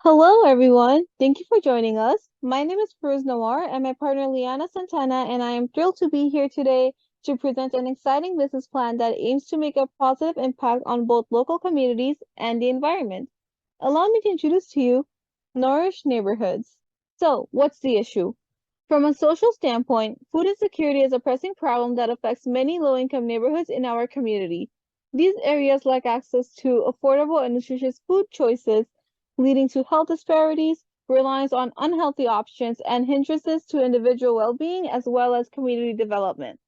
Hello, everyone. Thank you for joining us. My name is Fairooz and my partner Leana Santana, and I am thrilled to be here today to present an exciting business plan that aims to make a positive impact on both local communities and the environment. Allow me to introduce to you Nourish Neighborhoods. So, what's the issue? From a social standpoint, food insecurity is a pressing problem that affects many low-income neighborhoods in our community. These areas lack access to affordable and nutritious food choices, leading to health disparities, reliance on unhealthy options, and hindrances to individual well-being as well as community development.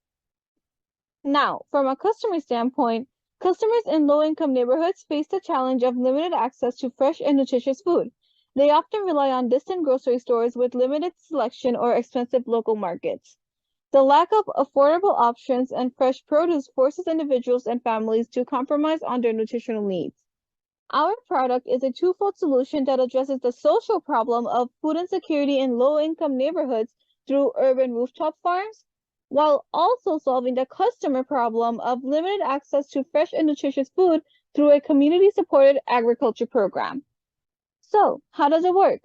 Now, from a customer standpoint, customers in low-income neighborhoods face the challenge of limited access to fresh and nutritious food. They often rely on distant grocery stores with limited selection or expensive local markets. The lack of affordable options and fresh produce forces individuals and families to compromise on their nutritional needs. Our product is a twofold solution that addresses the social problem of food insecurity in low-income neighborhoods through urban rooftop farms, while also solving the customer problem of limited access to fresh and nutritious food through a community-supported agriculture program. So, how does it work?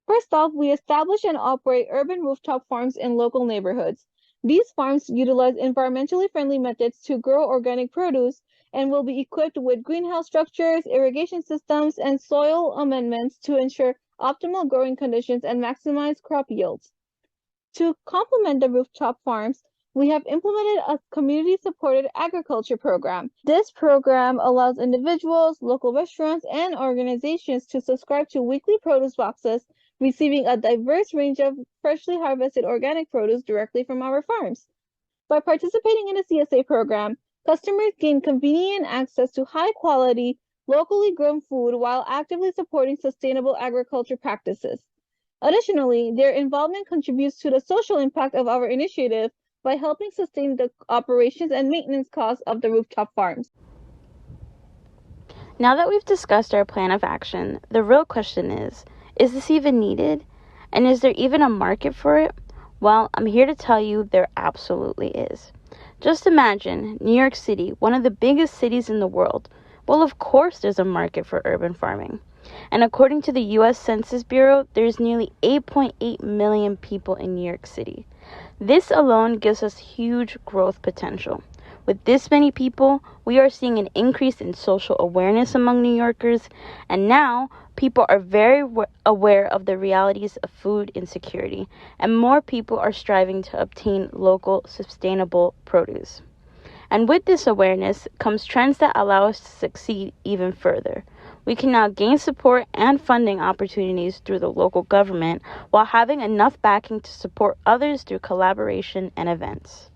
First off, we establish and operate urban rooftop farms in local neighborhoods. These farms utilize environmentally friendly methods to grow organic produce and will be equipped with greenhouse structures, irrigation systems, and soil amendments to ensure optimal growing conditions and maximize crop yields. To complement the rooftop farms, we have implemented a community-supported agriculture program. This program allows individuals, local restaurants, and organizations to subscribe to weekly produce boxes, receiving a diverse range of freshly harvested organic produce directly from our farms. By participating in the CSA program, customers gain convenient access to high-quality, locally grown food while actively supporting sustainable agriculture practices. Additionally, their involvement contributes to the social impact of our initiative by helping sustain the operations and maintenance costs of the rooftop farms. Now that we've discussed our plan of action, the real question is this even needed? And is there even a market for it? Well, I'm here to tell you there absolutely is. Just imagine New York City, one of the biggest cities in the world. Well, of course there's a market for urban farming. And according to the US Census Bureau, there's nearly 8.8 million people in New York City. This alone gives us huge growth potential. With this many people, we are seeing an increase in social awareness among New Yorkers, and now people are very aware of the realities of food insecurity, and more people are striving to obtain local, sustainable produce. And with this awareness comes trends that allow us to succeed even further. We can now gain support and funding opportunities through the local government while having enough backing to support others through collaboration and events.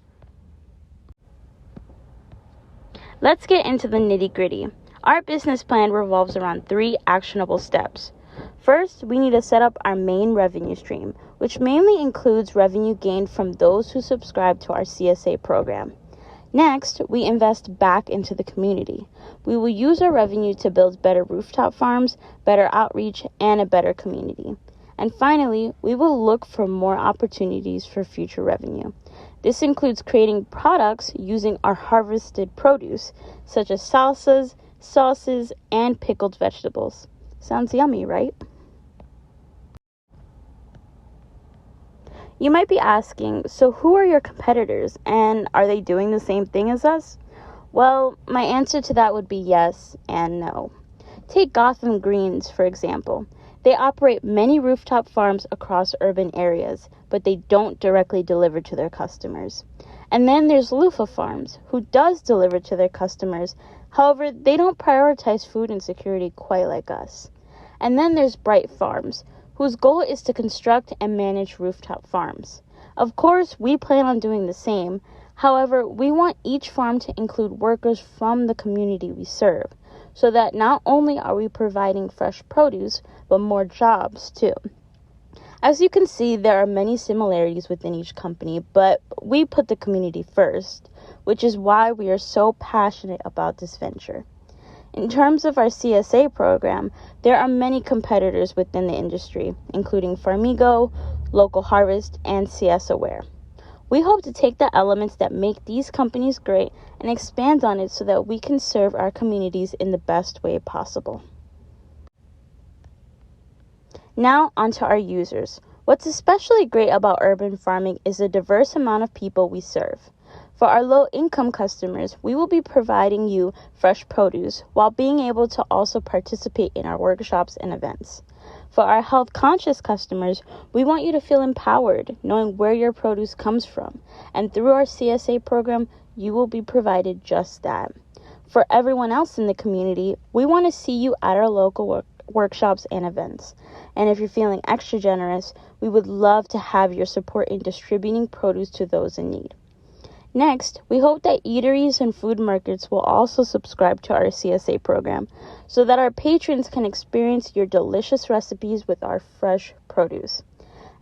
Let's get into the nitty-gritty. Our business plan revolves around 3 actionable steps. First, we need to set up our main revenue stream, which mainly includes revenue gained from those who subscribe to our CSA program. Next, we invest back into the community. We will use our revenue to build better rooftop farms, better outreach, and a better community. And finally, we will look for more opportunities for future revenue. This includes creating products using our harvested produce, such as salsas, sauces, and pickled vegetables. Sounds yummy, right? You might be asking, so who are your competitors, and are they doing the same thing as us? Well, my answer to that would be yes and no. Take Gotham Greens, for example. They operate many rooftop farms across urban areas, but they don't directly deliver to their customers. And then there's Loofah Farms, who does deliver to their customers. However, they don't prioritize food insecurity quite like us. And then there's Bright Farms, whose goal is to construct and manage rooftop farms. Of course, we plan on doing the same. However, we want each farm to include workers from the community we serve, so that not only are we providing fresh produce, but more jobs too. As you can see, there are many similarities within each company, but we put the community first, which is why we are so passionate about this venture. In terms of our CSA program, there are many competitors within the industry, including Farmigo, Local Harvest, and CS Aware. We hope to take the elements that make these companies great and expand on it so that we can serve our communities in the best way possible. Now, onto our users. What's especially great about urban farming is the diverse amount of people we serve. For our low-income customers, we will be providing you fresh produce while being able to also participate in our workshops and events. For our health-conscious customers, we want you to feel empowered knowing where your produce comes from, and through our CSA program, you will be provided just that. For everyone else in the community, we want to see you at our local workshops and events. And if you're feeling extra generous, we would love to have your support in distributing produce to those in need. Next, we hope that eateries and food markets will also subscribe to our CSA program so that our patrons can experience your delicious recipes with our fresh produce.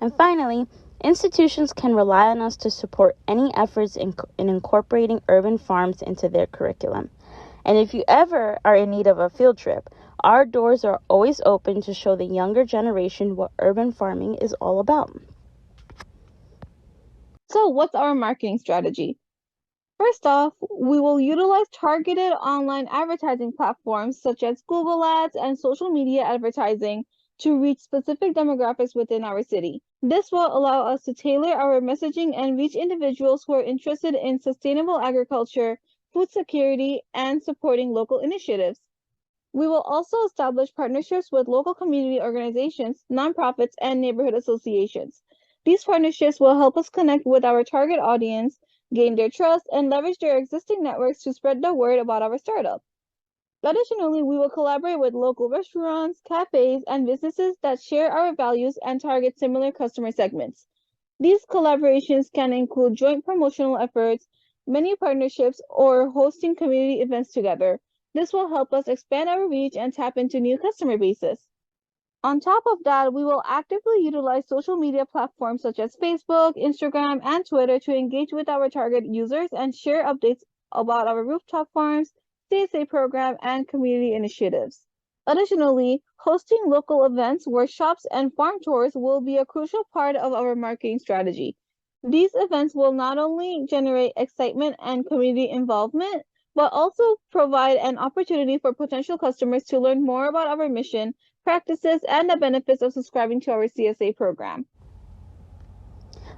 And finally, institutions can rely on us to support any efforts in incorporating urban farms into their curriculum. And if you ever are in need of a field trip, our doors are always open to show the younger generation what urban farming is all about. So, what's our marketing strategy? First off, we will utilize targeted online advertising platforms such as Google Ads and social media advertising to reach specific demographics within our city. This will allow us to tailor our messaging and reach individuals who are interested in sustainable agriculture, food security, and supporting local initiatives. We will also establish partnerships with local community organizations, nonprofits, and neighborhood associations. These partnerships will help us connect with our target audience, gain their trust, and leverage their existing networks to spread the word about our startup. Additionally, we will collaborate with local restaurants, cafes, and businesses that share our values and target similar customer segments. These collaborations can include joint promotional efforts, menu partnerships, or hosting community events together. This will help us expand our reach and tap into new customer bases. On top of that, we will actively utilize social media platforms such as Facebook, Instagram, and Twitter to engage with our target users and share updates about our rooftop farms, CSA program, and community initiatives. Additionally, hosting local events, workshops, and farm tours will be a crucial part of our marketing strategy. These events will not only generate excitement and community involvement, but also provide an opportunity for potential customers to learn more about our mission, practices, and the benefits of subscribing to our CSA program.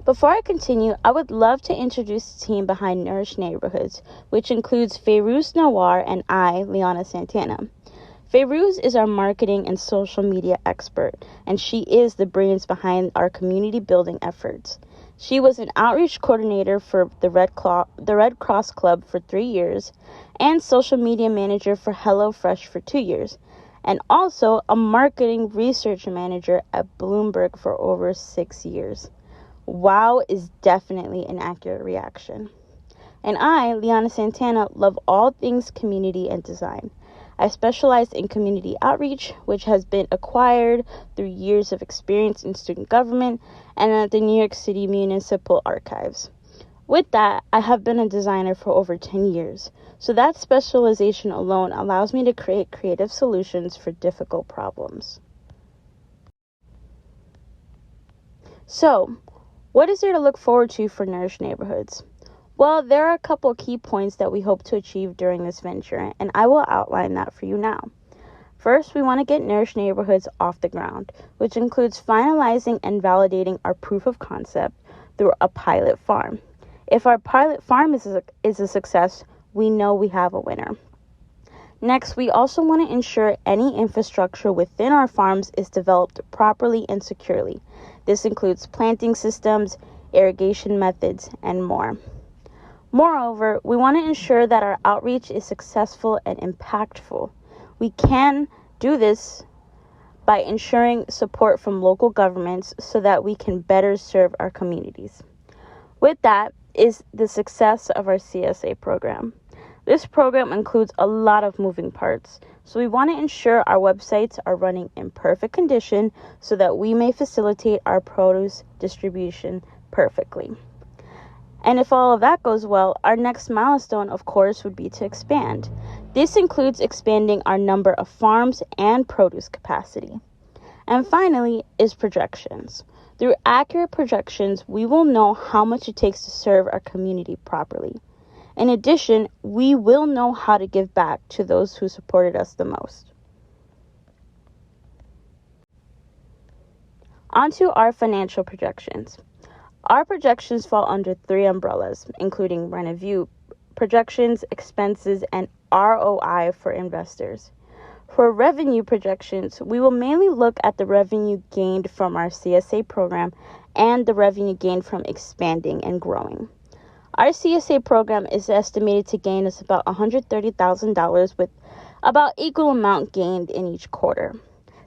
Before I continue, I would love to introduce the team behind Nourish Neighborhoods, which includes Fairooz Nawar and I, Leana Santana. Fairooz is our marketing and social media expert, and she is the brains behind our community building efforts. She was an outreach coordinator for the Red Cross Club for 3 years and social media manager for HelloFresh for 2 years, and also a marketing research manager at Bloomberg for over 6 years. Wow is definitely an accurate reaction. And I, Leana Santana, love all things community and design. I specialize in community outreach, which has been acquired through years of experience in student government and at the New York City Municipal Archives. With that, I have been a designer for over 10 years, so that specialization alone allows me to create creative solutions for difficult problems. So, what is there to look forward to for Nourish Neighborhoods? Well, there are a couple key points that we hope to achieve during this venture, and I will outline that for you now. First, we want to get Nourish Neighborhoods off the ground, which includes finalizing and validating our proof of concept through a pilot farm. If our pilot farm is a success, we know we have a winner. Next, we also want to ensure any infrastructure within our farms is developed properly and securely. This includes planting systems, irrigation methods, and more. Moreover, we want to ensure that our outreach is successful and impactful. We can do this by ensuring support from local governments so that we can better serve our communities. With that is the success of our CSA program. This program includes a lot of moving parts, so we want to ensure our websites are running in perfect condition so that we may facilitate our produce distribution perfectly. And if all of that goes well, our next milestone, of course, would be to expand. This includes expanding our number of farms and produce capacity. And finally is projections. Through accurate projections, we will know how much it takes to serve our community properly. In addition, we will know how to give back to those who supported us the most. Onto our financial projections. Our projections fall under three umbrellas, including revenue projections, expenses, and ROI for investors. For revenue projections, we will mainly look at the revenue gained from our CSA program and the revenue gained from expanding and growing. Our CSA program is estimated to gain us about $130,000 with about equal amount gained in each quarter.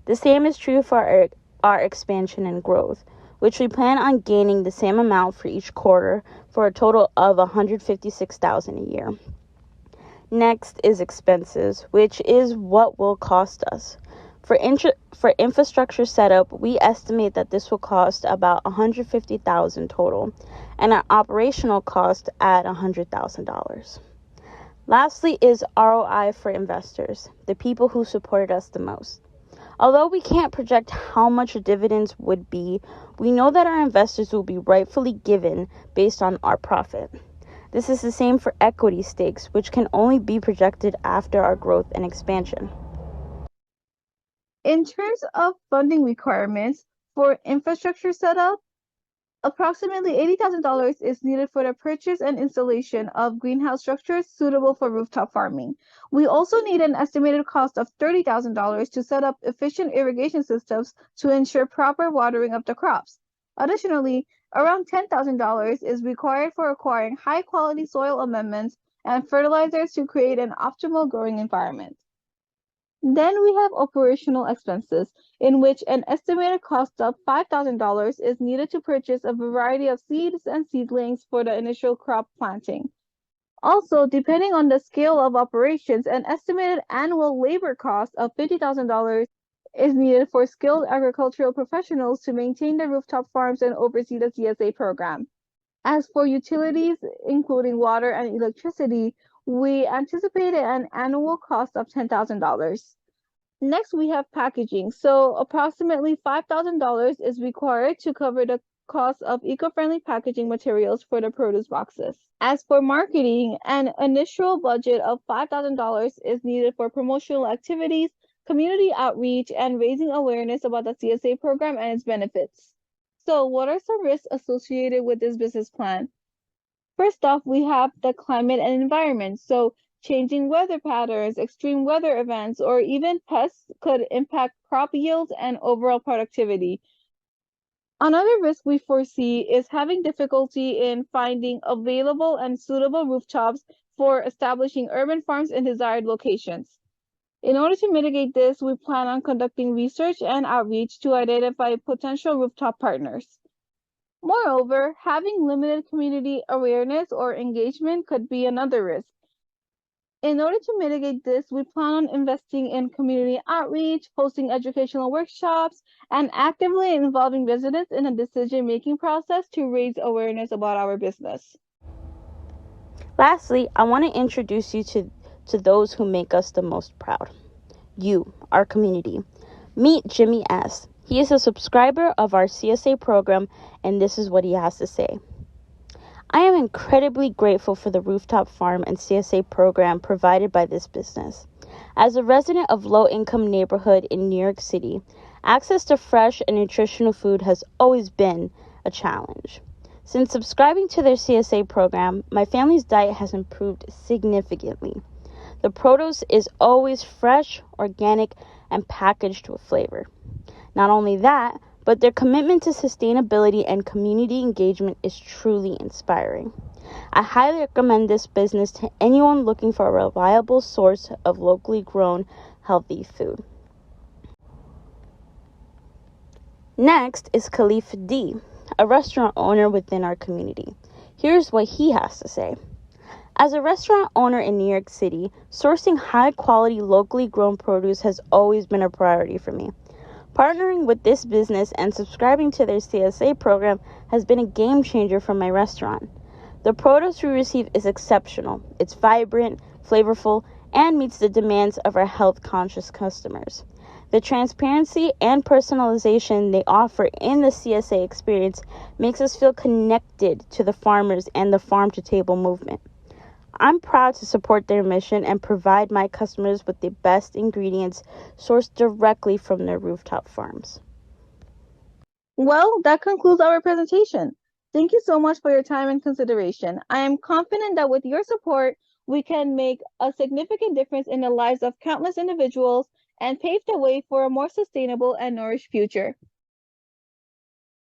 The same is true for our expansion and growth, which we plan on gaining the same amount for each quarter for a total of $156,000 a year. Next is expenses, which is what will cost us. For infrastructure setup, we estimate that this will cost about $150,000 total, and our operational cost at $100,000. Lastly is ROI for investors, the people who supported us the most. Although we can't project how much dividends would be, we know that our investors will be rightfully given based on our profit. This is the same for equity stakes, which can only be projected after our growth and expansion. In terms of funding requirements for infrastructure setup, approximately $80,000 is needed for the purchase and installation of greenhouse structures suitable for rooftop farming. We also need an estimated cost of $30,000 to set up efficient irrigation systems to ensure proper watering of the crops. Additionally, around $10,000 is required for acquiring high-quality soil amendments and fertilizers to create an optimal growing environment. Then we have operational expenses, in which an estimated cost of $5,000 is needed to purchase a variety of seeds and seedlings for the initial crop planting. Also, depending on the scale of operations, an estimated annual labor cost of $50,000 is needed for skilled agricultural professionals to maintain the rooftop farms and oversee the CSA program. As for utilities, including water and electricity, we anticipate an annual cost of $10,000. Next, we have packaging. So approximately $5,000 is required to cover the cost of eco-friendly packaging materials for the produce boxes. As for marketing, an initial budget of $5,000 is needed for promotional activities, community outreach, and raising awareness about the CSA program and its benefits. So what are some risks associated with this business plan? First off, we have the climate and environment. So changing weather patterns, extreme weather events, or even pests could impact crop yields and overall productivity. Another risk we foresee is having difficulty in finding available and suitable rooftops for establishing urban farms in desired locations. In order to mitigate this, we plan on conducting research and outreach to identify potential rooftop partners. Moreover, having limited community awareness or engagement could be another risk. In order to mitigate this, we plan on investing in community outreach, hosting educational workshops, and actively involving residents in the decision-making process to raise awareness about our business. Lastly, I want to introduce you to those who make us the most proud. You, our community. Meet Jimmy S. He is a subscriber of our CSA program, and this is what he has to say. I am incredibly grateful for the rooftop farm and CSA program provided by this business. As a resident of low-income neighborhood in New York City, access to fresh and nutritional food has always been a challenge. Since subscribing to their CSA program, my family's diet has improved significantly. The produce is always fresh, organic, and packaged with flavor. Not only that, but their commitment to sustainability and community engagement is truly inspiring. I highly recommend this business to anyone looking for a reliable source of locally grown, healthy food. Next is Khalif D, a restaurant owner within our community. Here's what he has to say. As a restaurant owner in New York City, sourcing high-quality, locally grown produce has always been a priority for me. Partnering with this business and subscribing to their CSA program has been a game changer for my restaurant. The produce we receive is exceptional. It's vibrant, flavorful, and meets the demands of our health-conscious customers. The transparency and personalization they offer in the CSA experience makes us feel connected to the farmers and the farm-to-table movement. I'm proud to support their mission and provide my customers with the best ingredients sourced directly from their rooftop farms. Well, that concludes our presentation. Thank you so much for your time and consideration. I am confident that with your support, we can make a significant difference in the lives of countless individuals and pave the way for a more sustainable and nourished future.